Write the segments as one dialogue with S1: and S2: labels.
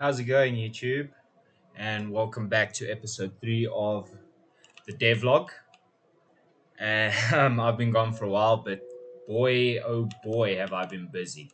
S1: How's it going, YouTube? And welcome back to episode 3 of the Devlog. I've been gone for a while, but boy, oh boy, have I been busy.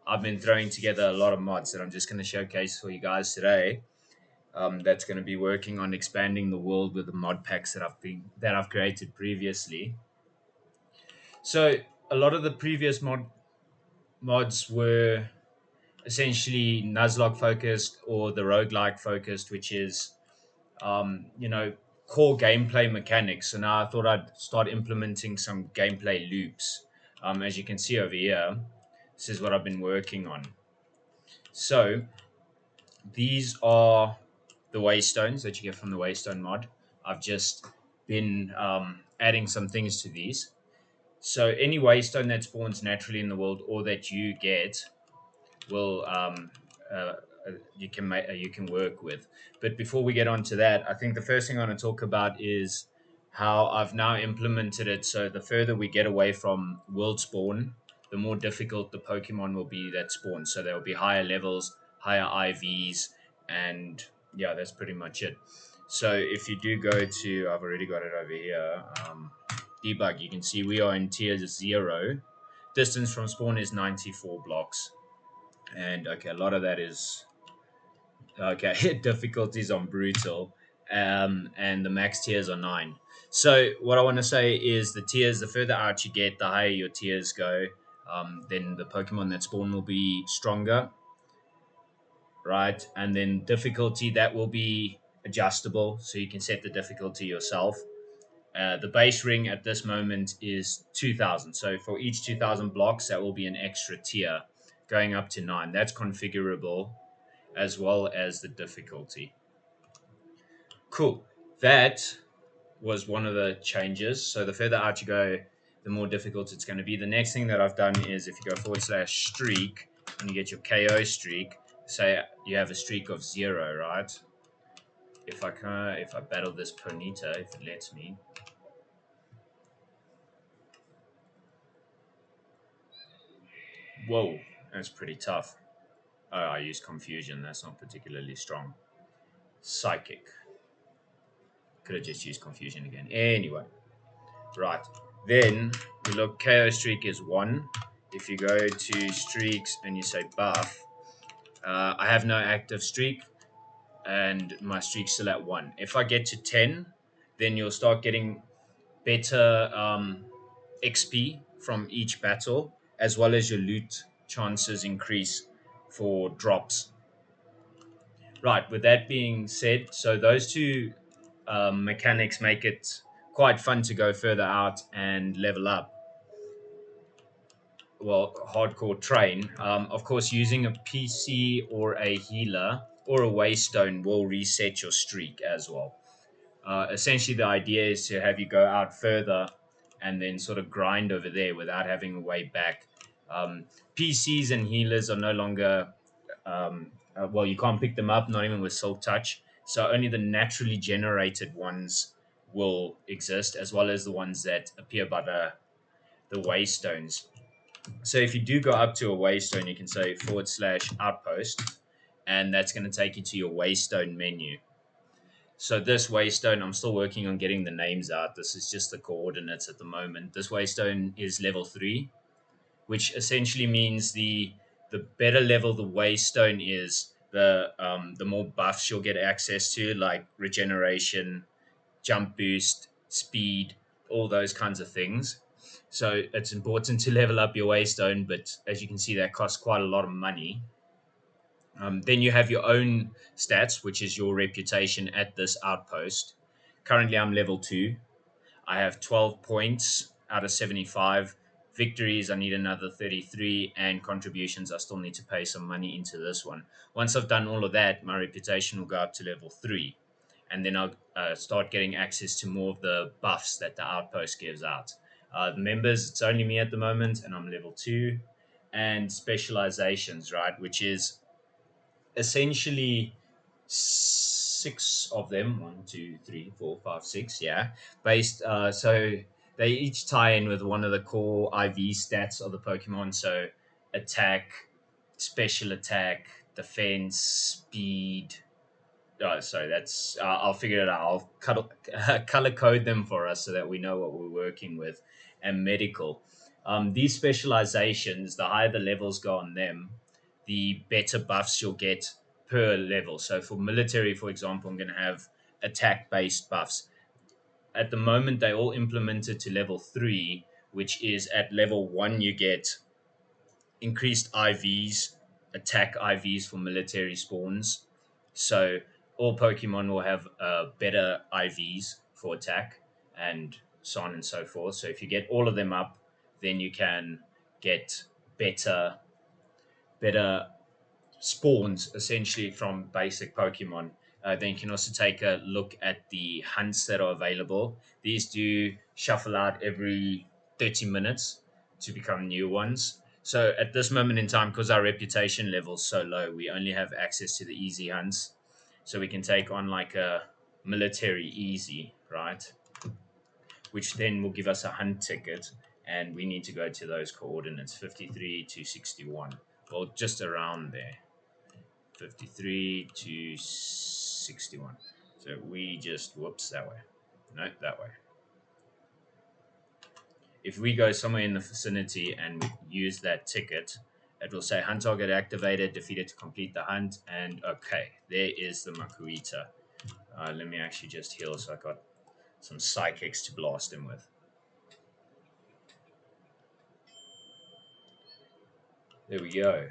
S1: I've been throwing together a lot of mods that I'm just going to showcase for you guys today. That's going to be working on expanding the world with the mod packs that I've created previously. So a lot of the previous mods were essentially Nuzlocke focused or the roguelike focused, which is um, you know, core gameplay mechanics. So now I thought I'd start implementing some gameplay loops. As you can see over here, this is what I've been working on. So these are the waystones that you get from the waystone mod. I've just been adding some things to these. So any waystone that spawns naturally in the world or that you get will you can work with. But before we get on to that, I think the first thing I want to talk about is how I've now implemented it. So the further we get away from world spawn, the more difficult the Pokemon will be that spawn. So there will be higher levels, higher IVs, and yeah, that's pretty much it. So if you do go to, I've already got it over here. Debug, you can see we are in tier 0. Distance from spawn is 94 blocks. And okay, a lot of that is okay. Difficulties on brutal, and the max tiers are 9. So what I want to say is the tiers, the further out you get, the higher your tiers go. Then the Pokemon that spawn will be stronger, right? And then difficulty, that will be adjustable, so you can set the difficulty yourself. The base ring at this moment is 2000. So for each 2000 blocks, that will be an extra tier going up to 9. That's configurable as well as the difficulty. Cool. That was one of the changes. So the further out you go, the more difficult it's going to be. The next thing that I've done is if you go /streak and you get your KO streak, say you have a streak of 0, right? If I battle this Ponyta, if it lets me. Whoa, that's pretty tough. Oh, I use confusion. That's not particularly strong. Psychic. Could have just used confusion again. Anyway, right. Then we look. KO streak is 1. If you go to streaks and you say buff, I have no active streak, and my streak's still at 1. If I get to 10, then you'll start getting better XP from each battle, as well as your loot chances increase for drops. Right, with that being said, so those two mechanics make it quite fun to go further out and level up. Well, hardcore train. Of course, using a PC or a healer or a waystone will reset your streak as well. Essentially, the idea is to have you go out further and then sort of grind over there without having a way back. PCs and healers are no longer well, you can't pick them up, not even with Silk Touch. So only the naturally generated ones will exist, as well as the ones that appear by the waystones. So if you do go up to a waystone, you can say /outpost, and that's going to take you to your waystone menu. So this waystone, I'm still working on getting the names out. This is just the coordinates at the moment. This waystone is level 3, which essentially means the better level the waystone is, the more buffs you'll get access to, like regeneration, jump boost, speed, all those kinds of things. So it's important to level up your waystone, but as you can see, that costs quite a lot of money. Then you have your own stats, which is your reputation at this outpost. Currently, I'm level 2. I have 12 points out of 75. Victories, I need another 33. And contributions, I still need to pay some money into this one. Once I've done all of that, my reputation will go up to level 3. And then I'll start getting access to more of the buffs that the outpost gives out. The members, it's only me at the moment, and I'm level 2. And specializations, right, which is essentially 6 of them. One, two, three, four, five, six. Yeah, based. So they each tie in with one of the core IV stats of the Pokemon. So attack, special attack, defense, speed. Oh, sorry, that's I'll figure it out. I'll color code them for us so that we know what we're working with. And medical. These specializations, the higher the levels go on them, the better buffs you'll get per level. So for military, for example, I'm going to have attack based buffs. At the moment, they all implemented to level 3, which is at level 1, you get increased IVs, attack IVs for military spawns. So all Pokemon will have better IVs for attack and so on and so forth. So if you get all of them up, then you can get better spawns essentially from basic Pokemon. Then you can also take a look at the hunts that are available. These do shuffle out every 30 minutes to become new ones. So at this moment in time, because our reputation level's so low, we only have access to the easy hunts. So we can take on like a military easy, right? Which then will give us a hunt ticket. And we need to go to those coordinates 53 to 61. Well, just around there. 53 to 61. So we just, whoops, that way. No, that way. If we go somewhere in the vicinity and we use that ticket, it will say hunt target activated, defeated to complete the hunt. And okay, there is the Makuita. Let me actually just heal so I got some psychics to blast him with. There we go.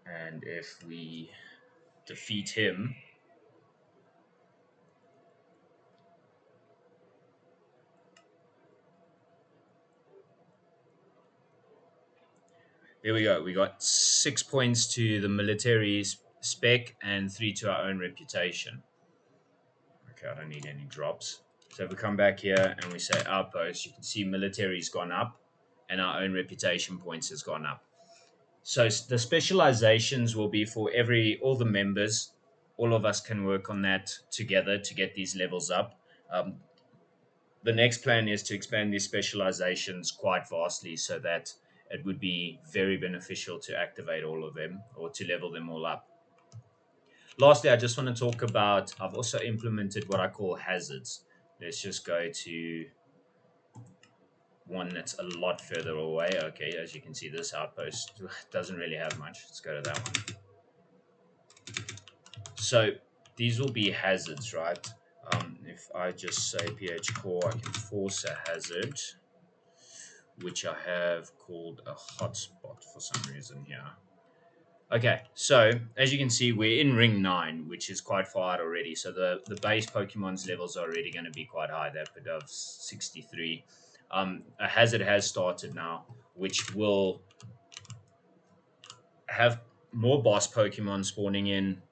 S1: And if we defeat him, there we go. We got 6 points to the military spec and 3 to our own reputation. Okay, I don't need any drops. So if we come back here and we say outpost, you can see military's gone up and our own reputation points has gone up. So the specializations will be for all the members. All of us can work on that together to get these levels up. The next plan is to expand these specializations quite vastly so that it would be very beneficial to activate all of them or to level them all up. Lastly, I just want to talk about, I've also implemented what I call hazards. Let's just go to one that's a lot further away. Okay, as you can see, this outpost doesn't really have much. Let's go to that one. So these will be hazards, right? If I just say pH core, I can force a hazard, which I have called a hotspot for some reason here. Okay, so as you can see, we're in ring 9, which is quite far out already. So the base Pokemon's levels are already going to be quite high. That bit of 63. A hazard has started now, which will have more boss Pokemon spawning in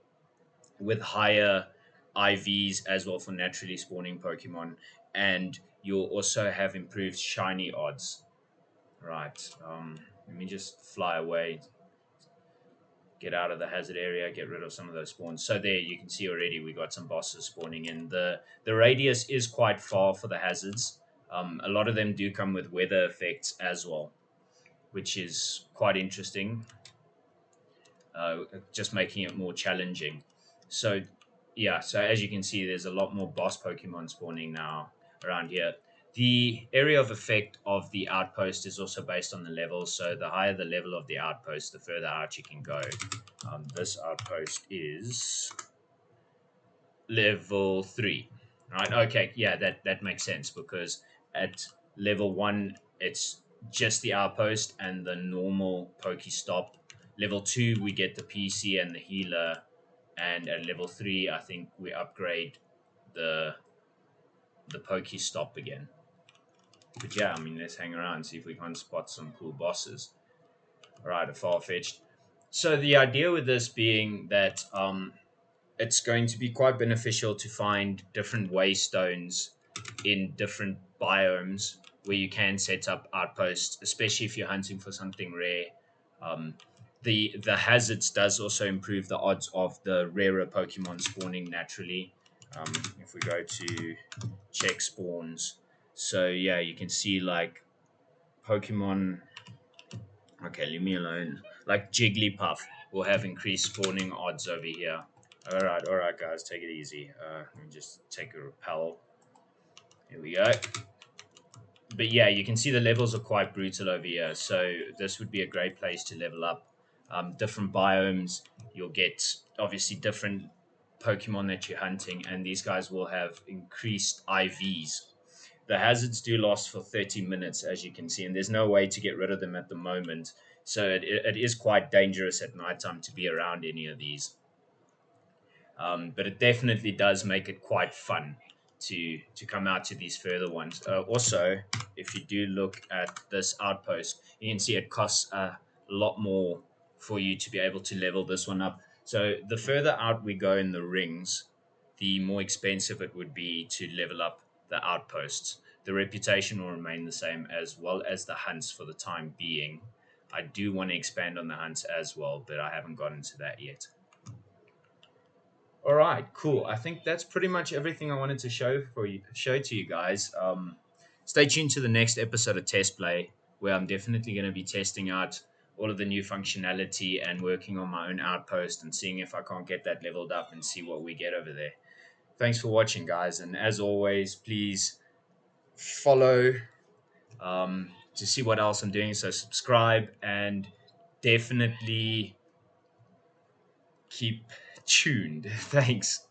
S1: with higher IVs as well for naturally spawning Pokemon. And you'll also have improved shiny odds. Right. Let me just fly away. Get out of the hazard area, get rid of some of those spawns. So there you can see already we got some bosses spawning in. The radius is quite far for the hazards. A lot of them do come with weather effects as well, which is quite interesting. Just making it more challenging. So yeah, so as you can see, there's a lot more boss Pokemon spawning now around here. The area of effect of the outpost is also based on the level. So the higher the level of the outpost, the further out you can go. This outpost is level 3, right? Okay, yeah, that makes sense because at level 1, it's just the outpost and the normal Pokestop. Level 2, we get the PC and the healer. And at level 3, I think we upgrade the Pokestop again. But yeah, I mean, let's hang around, see if we can spot some cool bosses. All right, a far-fetched. So the idea with this being that it's going to be quite beneficial to find different waystones in different biomes where you can set up outposts, especially if you're hunting for something rare. Um, the hazards does also improve the odds of the rarer Pokemon spawning naturally. If we go to check spawns, so yeah, you can see like Pokemon. Okay, leave me alone. Like Jigglypuff. will have increased spawning odds over here. All right, guys, take it easy. Let me just take a repel. Here we go. But yeah, you can see the levels are quite brutal over here. So this would be a great place to level up. Different biomes, you'll get obviously different Pokemon that you're hunting, and these guys will have increased IVs. The hazards do last for 30 minutes, as you can see, and there's no way to get rid of them at the moment. So it is quite dangerous at nighttime to be around any of these. But it definitely does make it quite fun to come out to these further ones. Also, if you do look at this outpost, you can see it costs a lot more for you to be able to level this one up. So the further out we go in the rings, the more expensive it would be to level up the outposts. The reputation will remain the same, as well as the hunts for the time being. I do want to expand on the hunts as well, but I haven't gotten to that yet. All right, cool. I think that's pretty much everything I wanted to show to you guys. Stay tuned to the next episode of Test Play, where I'm definitely going to be testing out all of the new functionality and working on my own outpost and seeing if I can't get that leveled up and see what we get over there. Thanks for watching, guys, and as always, please follow to see what else I'm doing. So subscribe and definitely keep tuned. Thanks.